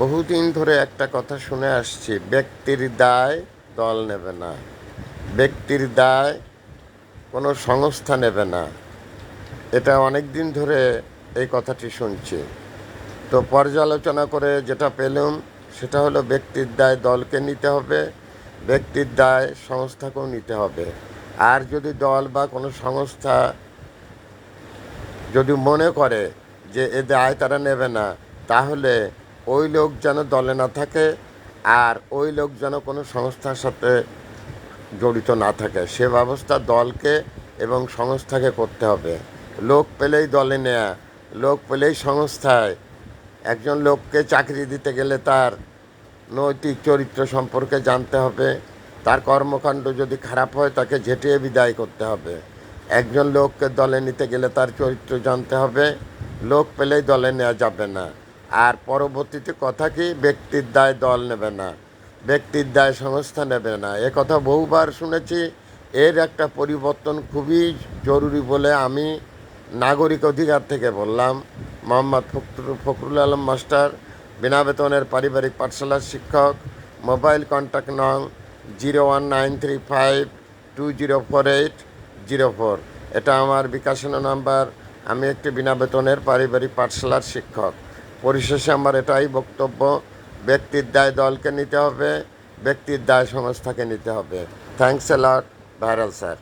বহুদিন ধরে একটা কথা শুনে আসছি, ব্যক্তির দায় দল নেবে না, ব্যক্তির দায় কোনো সংস্থা নেবে না। এটা অনেক দিন ধরে এই কথাটি শুনছি। তো পর্যালোচনা করে যেটা পেলাম সেটা হলো ব্যক্তির দায় দলকে নিতে হবে, ব্যক্তির দায় সংস্থাকেও নিতে হবে। আর যদি দল বা কোনো সংস্থা যদি মনে করে যে এ দায় তারা নেবে না, তাহলে ওই লোক যেন দলে না থাকে, আর ওই লোক যেন কোনো সংস্থার সাথে জড়িত না থাকে। সে ব্যবস্থা দলকে এবং সংস্থাকে করতে হবে। লোক পেলেই দলে নেয়া, লোক পেলেই সংস্থায়। একজন লোককে চাকরি দিতে গেলে তার নৈতিক চরিত্র সম্পর্কে জানতে হবে, তার কর্মকাণ্ড যদি খারাপ হয় তাকে ঝেঁটিয়ে বিদায় করতে হবে। একজন লোককে দলে নিতে গেলে তার চরিত্র জানতে হবে, লোক পেলেই দলে নেওয়া যাবে না। আর পরবর্তীতে কথা কি, ব্যক্তির দায় দল নেবে না, ব্যক্তির দায় সংস্থা নেবে না, এ কথা বহুবার শুনেছি। এর একটা পরিবর্তন খুবই জরুরি বলে আমি নাগরিক অধিকার থেকে বললাম। মোহাম্মদ ফখরুল আলম মাস্টার, বিনা বেতনের পারিবারিক পাঠশালার শিক্ষক। মোবাইল কন্ট্যাক্ট নং 01935204804। এটা আমার বিকাশনা নাম্বার। আমি একটি বিনা বেতনের পারিবারিক পাঠশালার শিক্ষক। পরিশেষে আমার এটাই বক্তব্য, ব্যক্তির দায় দলকে নিতে হবে, ব্যক্তির দায় সংস্থাকে নিতে হবে। Thanks a lot, viral sir.